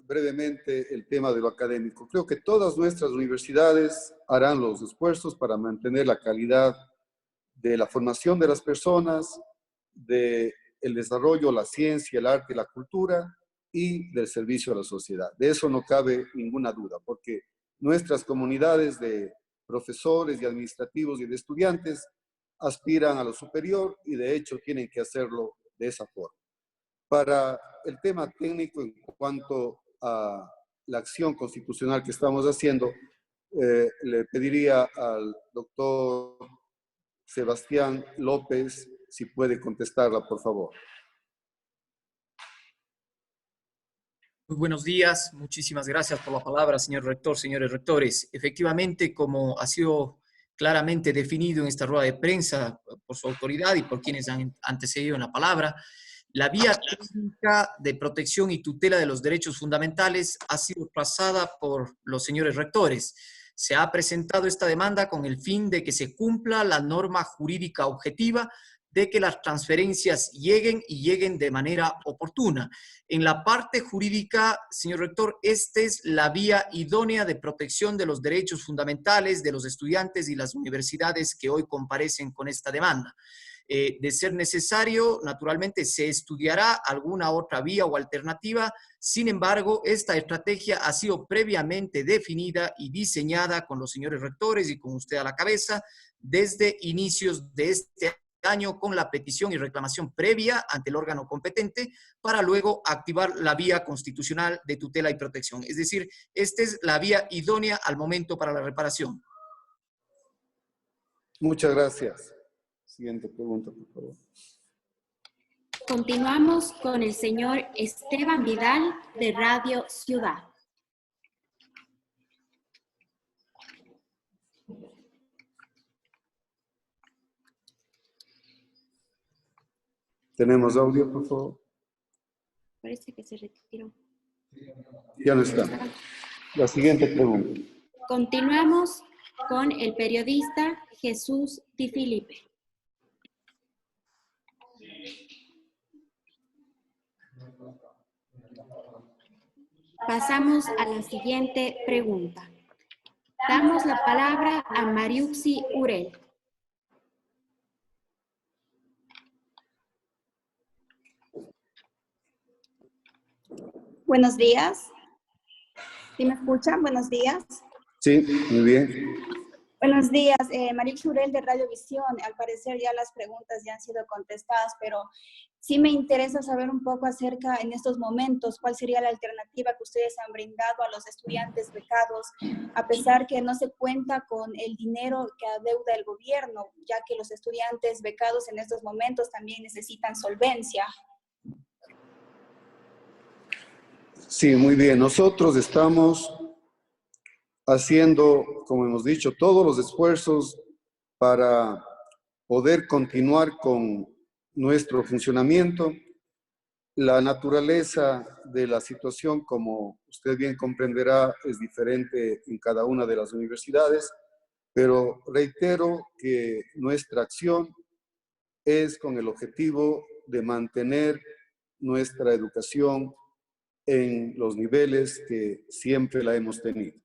brevemente el tema de lo académico. Creo que todas nuestras universidades harán los esfuerzos para mantener la calidad de la formación de las personas, del desarrollo, la ciencia, el arte y la cultura y del servicio a la sociedad. De eso no cabe ninguna duda, porque nuestras comunidades de profesores y administrativos y de estudiantes aspiran a lo superior y de hecho tienen que hacerlo de esa forma. Para el tema técnico en cuanto a la acción constitucional que estamos haciendo, le pediría al doctor Sebastián López si puede contestarla, por favor. Muy buenos días, muchísimas gracias por la palabra, señor rector, señores rectores. Efectivamente, como ha sido claramente definido en esta rueda de prensa por su autoridad y por quienes han antecedido en la palabra, la vía técnica de protección y tutela de los derechos fundamentales ha sido trazada por los señores rectores. Se ha presentado esta demanda con el fin de que se cumpla la norma jurídica objetiva de que las transferencias lleguen y lleguen de manera oportuna. En la parte jurídica, señor rector, esta es la vía idónea de protección de los derechos fundamentales de los estudiantes y las universidades que hoy comparecen con esta demanda. De ser necesario, naturalmente se estudiará alguna otra vía o alternativa. Sin embargo, esta estrategia ha sido previamente definida y diseñada con los señores rectores y con usted a la cabeza desde inicios de este año, con la petición y reclamación previa ante el órgano competente para luego activar la vía constitucional de tutela y protección. Es decir, esta es la vía idónea al momento para la reparación. Muchas gracias. Siguiente pregunta, por favor. Continuamos con el señor Esteban Vidal de Radio Ciudad. ¿Tenemos audio, por favor? Parece que se retiró. Ya no está. La siguiente pregunta. Continuamos con el periodista Jesús Di Filipe. Pasamos a la siguiente pregunta. Damos la palabra a Mariuxi Urel. Buenos días. ¿Sí me escuchan? Buenos días. Sí, muy bien. Buenos días, Mariuxi Urel de Radio Visión. Al parecer ya las preguntas ya han sido contestadas, pero sí me interesa saber un poco acerca en estos momentos cuál sería la alternativa que ustedes han brindado a los estudiantes becados, a pesar que no se cuenta con el dinero que adeuda el gobierno, ya que los estudiantes becados en estos momentos también necesitan solvencia. Sí, muy bien. Nosotros estamos haciendo, como hemos dicho, todos los esfuerzos para poder continuar con nuestro funcionamiento. La naturaleza de la situación, como usted bien comprenderá, es diferente en cada una de las universidades, pero reitero que nuestra acción es con el objetivo de mantener nuestra educación en los niveles que siempre la hemos tenido.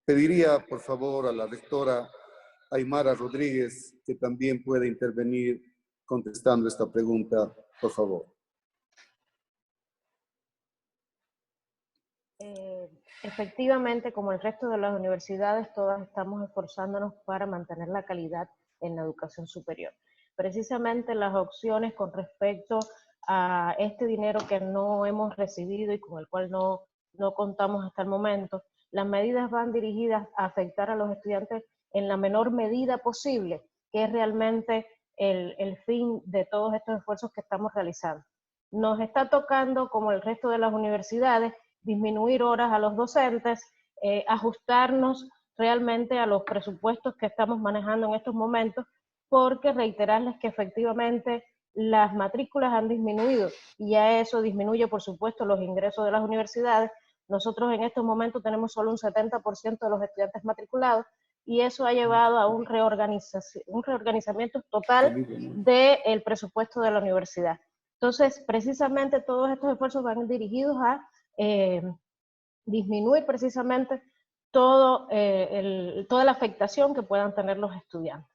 Pediría, por favor, a la rectora Aymara Rodríguez que también pueda intervenir contestando esta pregunta, por favor. Efectivamente, como el resto de las universidades, todas estamos esforzándonos para mantener la calidad en la educación superior. Precisamente las opciones con respecto a este dinero que no hemos recibido y con el cual no contamos hasta el momento, las medidas van dirigidas a afectar a los estudiantes en la menor medida posible, que es realmente el fin de todos estos esfuerzos que estamos realizando. Nos está tocando, como el resto de las universidades, disminuir horas a los docentes, ajustarnos realmente a los presupuestos que estamos manejando en estos momentos, porque reiterarles que efectivamente las matrículas han disminuido y ya eso disminuye, por supuesto, los ingresos de las universidades. Nosotros en estos momentos tenemos solo un 70% de los estudiantes matriculados y eso ha llevado a un reorganizamiento total del presupuesto de la universidad. Entonces, precisamente todos estos esfuerzos van dirigidos a disminuir precisamente toda la afectación que puedan tener los estudiantes.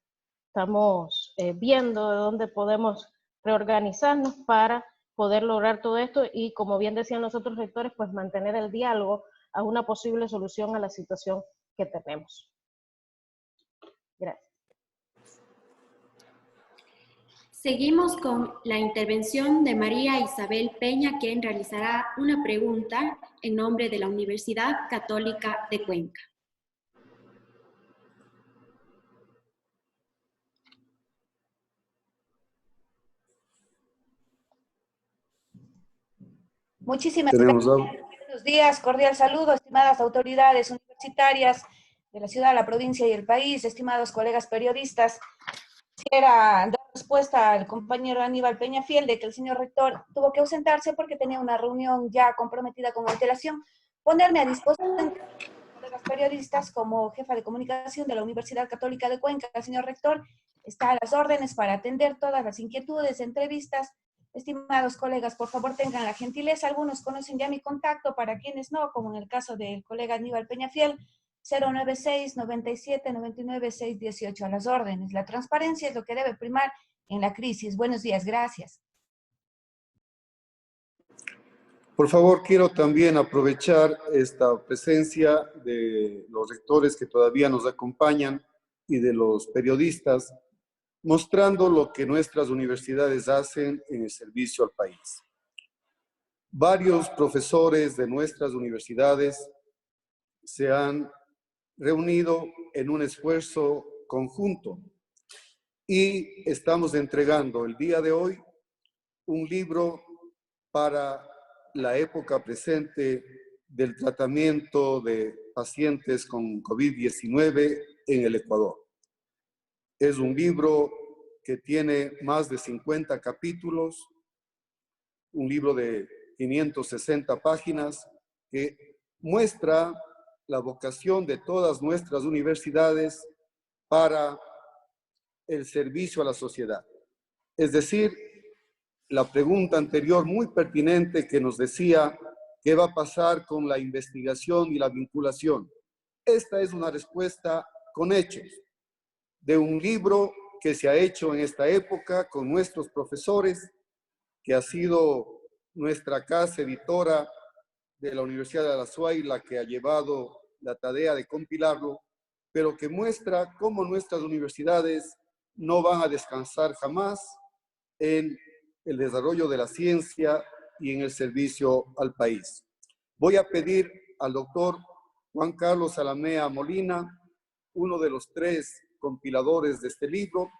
Estamos viendo de dónde podemos reorganizarnos para poder lograr todo esto y, como bien decían los otros rectores, pues mantener el diálogo a una posible solución a la situación que tenemos. Gracias. Seguimos con la intervención de María Isabel Peña, quien realizará una pregunta en nombre de la Universidad Católica de Cuenca. Muchísimas gracias. Buenos días, cordial saludo, estimadas autoridades universitarias de la ciudad, la provincia y el país, estimados colegas periodistas. Quisiera dar respuesta al compañero Aníbal Peñafiel de que el señor rector tuvo que ausentarse porque tenía una reunión ya comprometida con antelación. Ponerme a disposición de los periodistas como jefa de comunicación de la Universidad Católica de Cuenca. El señor rector está a las órdenes para atender todas las inquietudes, entrevistas. Estimados colegas, por favor tengan la gentileza, algunos conocen ya mi contacto, para quienes no, como en el caso del colega Aníbal Peñafiel, 096-97-99-618, a las órdenes. La transparencia es lo que debe primar en la crisis. Buenos días, gracias. Por favor, quiero también aprovechar esta presencia de los rectores que todavía nos acompañan y de los periodistas, mostrando lo que nuestras universidades hacen en el servicio al país. Varios profesores de nuestras universidades se han reunido en un esfuerzo conjunto y estamos entregando el día de hoy un libro para la época presente del tratamiento de pacientes con COVID-19 en el Ecuador. Es un libro que tiene más de 50 capítulos, un libro de 560 páginas que muestra la vocación de todas nuestras universidades para el servicio a la sociedad. Es decir, la pregunta anterior muy pertinente que nos decía qué va a pasar con la investigación y la vinculación. Esta es una respuesta con hechos de un libro que se ha hecho en esta época con nuestros profesores, que ha sido nuestra casa editora de la Universidad de Alazuay la que ha llevado la tarea de compilarlo, pero que muestra cómo nuestras universidades no van a descansar jamás en el desarrollo de la ciencia y en el servicio al país. Voy a pedir al doctor Juan Carlos Salamea Molina, uno de los 3 compiladores de este libro,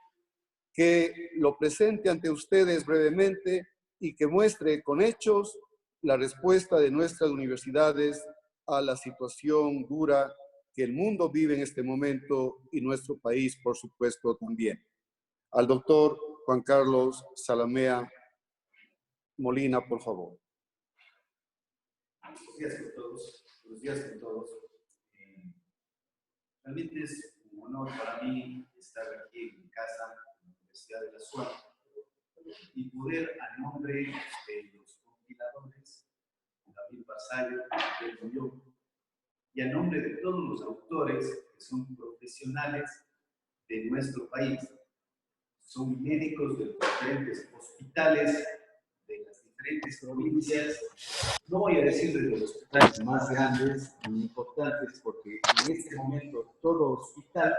que lo presente ante ustedes brevemente y que muestre con hechos la respuesta de nuestras universidades a la situación dura que el mundo vive en este momento y nuestro país, por supuesto, también. Al doctor Juan Carlos Salamea Molina, por favor. Buenos días a todos. Buenos días a todos. Realmente es un honor para mí estar aquí en mi casa, en la Universidad de la SUA, y poder, a nombre de los compiladores, David Vasallo, Pedro Yo, y a nombre de todos los autores que son profesionales de nuestro país, son médicos de los diferentes hospitales de las diferentes provincias. No voy a decir de los hospitales más grandes ni importantes, porque en este momento todo hospital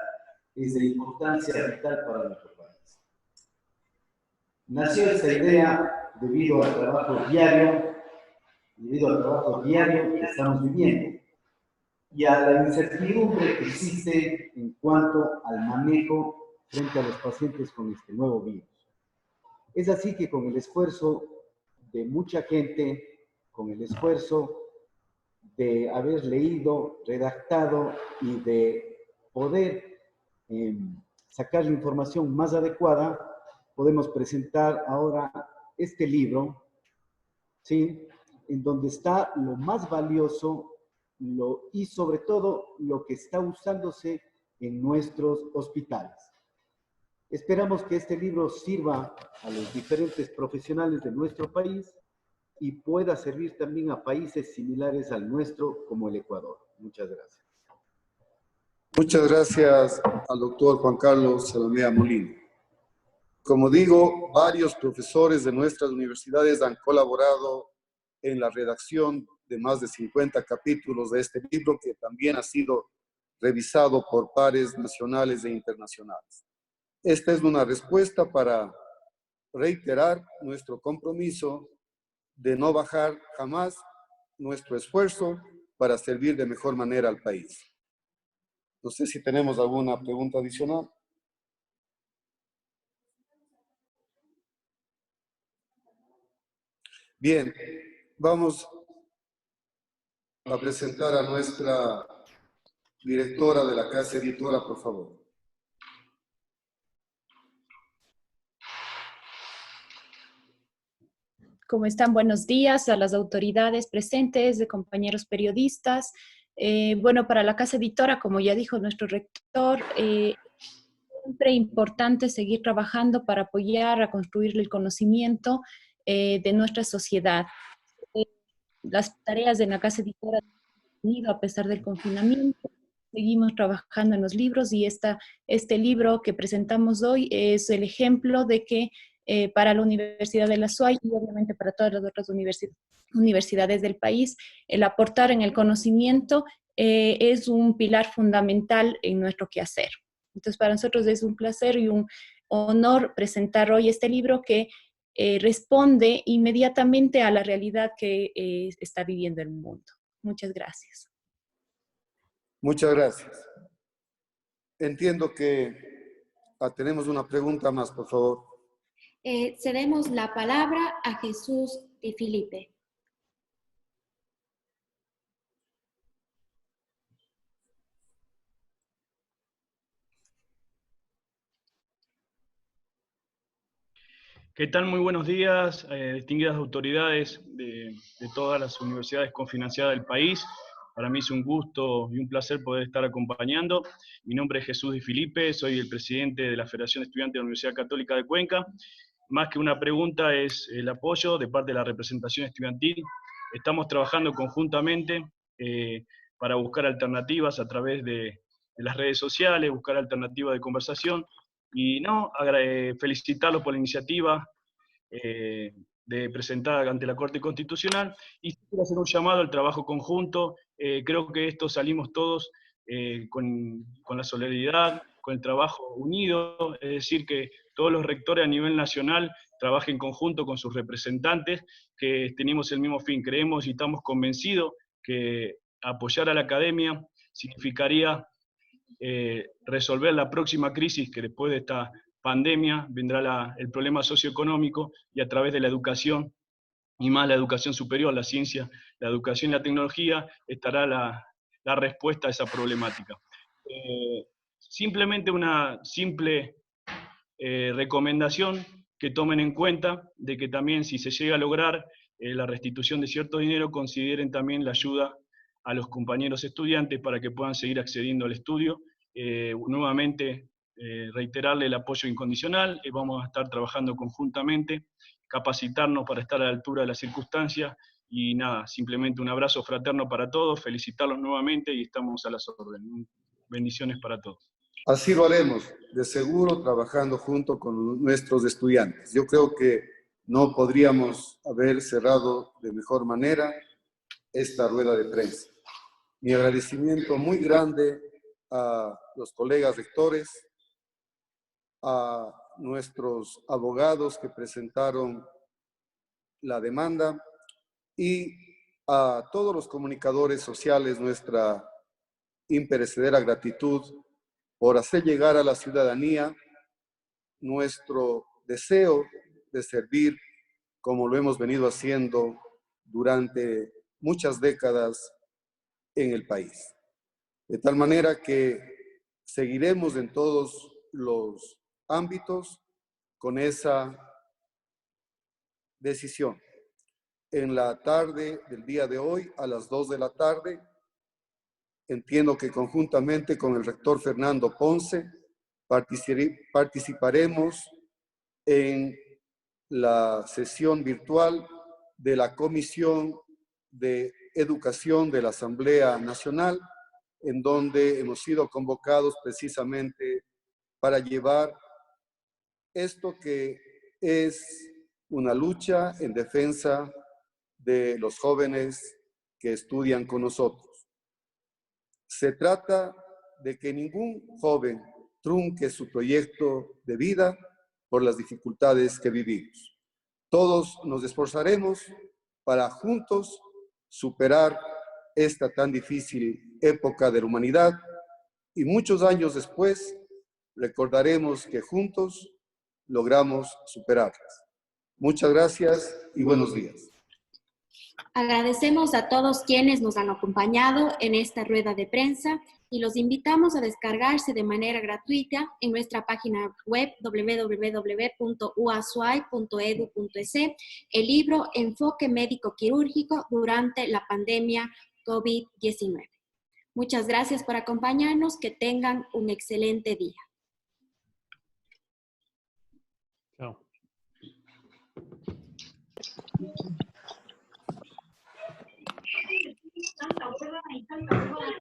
es de importancia vital para nuestro país. Nació esta idea debido al trabajo diario que estamos viviendo y a la incertidumbre que existe en cuanto al manejo frente a los pacientes con este nuevo virus. Es así que con el esfuerzo de mucha gente, con el esfuerzo de haber leído, redactado y de poder sacar la información más adecuada, podemos presentar ahora este libro, ¿sí?, en donde está lo más valioso y sobre todo lo que está usándose en nuestros hospitales. Esperamos que este libro sirva a los diferentes profesionales de nuestro país y pueda servir también a países similares al nuestro, como el Ecuador. Muchas gracias. Muchas gracias al doctor Juan Carlos Salomea Molina. Como digo, varios profesores de nuestras universidades han colaborado en la redacción de más de 50 capítulos de este libro, que también ha sido revisado por pares nacionales e internacionales. Esta es una respuesta para reiterar nuestro compromiso de no bajar jamás nuestro esfuerzo para servir de mejor manera al país. No sé si tenemos alguna pregunta adicional. Bien, vamos a presentar a nuestra directora de la Casa Editora, por favor. ¿Cómo están? Buenos días a las autoridades presentes, de compañeros periodistas. Bueno, para la Casa Editora, como ya dijo nuestro rector, siempre importante seguir trabajando para apoyar a construir el conocimiento de nuestra sociedad. Las tareas de la Casa Editora han tenido a pesar del confinamiento. Seguimos trabajando en los libros y este libro que presentamos hoy es el ejemplo de que para la Universidad de la SUAY y obviamente para todas las otras universidades del país, el aportar en el conocimiento es un pilar fundamental en nuestro quehacer. Entonces, para nosotros es un placer y un honor presentar hoy este libro que responde inmediatamente a la realidad que está viviendo el mundo. Muchas gracias. Muchas gracias. Entiendo que tenemos una pregunta más, por favor. Cedemos la palabra a Jesús de Filipe. ¿Qué tal? Muy buenos días, distinguidas autoridades de todas las universidades cofinanciadas del país. Para mí es un gusto y un placer poder estar acompañando. Mi nombre es Jesús Di Filipe, soy el presidente de la Federación de Estudiantes de la Universidad Católica de Cuenca. Más que una pregunta es el apoyo de parte de la representación estudiantil. Estamos trabajando conjuntamente para buscar alternativas a través de las redes sociales, buscar alternativas de conversación y felicitarlos por la iniciativa de presentar ante la Corte Constitucional y quiero hacer un llamado al trabajo conjunto. Creo que esto salimos todos con la solidaridad, con el trabajo unido, es decir, que todos los rectores a nivel nacional trabajen en conjunto con sus representantes, que tenemos el mismo fin. Creemos y estamos convencidos que apoyar a la academia significaría resolver la próxima crisis, que después de esta pandemia vendrá el problema socioeconómico, y a través de la educación, y más la educación superior, la ciencia, la educación y la tecnología, estará la respuesta a esa problemática. Simplemente una simple recomendación, que tomen en cuenta de que también, si se llega a lograr la restitución de cierto dinero, consideren también la ayuda a los compañeros estudiantes para que puedan seguir accediendo al estudio. Nuevamente reiterarle el apoyo incondicional. Vamos a estar trabajando conjuntamente, capacitarnos para estar a la altura de las circunstancias. Y nada, simplemente un abrazo fraterno para todos, felicitarlos nuevamente y estamos a las órdenes. Bendiciones para todos. Así lo haremos, de seguro, trabajando junto con nuestros estudiantes. Yo creo que no podríamos haber cerrado de mejor manera esta rueda de prensa. Mi agradecimiento muy grande a los colegas rectores, a nuestros abogados que presentaron la demanda y a todos los comunicadores sociales nuestra imperecedera gratitud por hacer llegar a la ciudadanía nuestro deseo de servir como lo hemos venido haciendo durante muchas décadas en el país. De tal manera que seguiremos en todos los ámbitos con esa decisión. En la tarde del día de hoy, a las 2 de la tarde, entiendo que conjuntamente con el rector Fernando Ponce participaremos en la sesión virtual de la Comisión de Educación de la Asamblea Nacional, en donde hemos sido convocados precisamente para llevar esto que es una lucha en defensa de los jóvenes que estudian con nosotros. Se trata de que ningún joven trunque su proyecto de vida por las dificultades que vivimos. Todos nos esforzaremos para juntos superar esta tan difícil época de la humanidad y muchos años después recordaremos que juntos logramos superarlas. Muchas gracias y buenos días. Agradecemos a todos quienes nos han acompañado en esta rueda de prensa y los invitamos a descargarse de manera gratuita en nuestra página web www.uasuay.edu.es el libro Enfoque Médico Quirúrgico durante la pandemia COVID-19. Muchas gracias por acompañarnos, que tengan un excelente día. Chao. Tanta hueva y tanta hueva.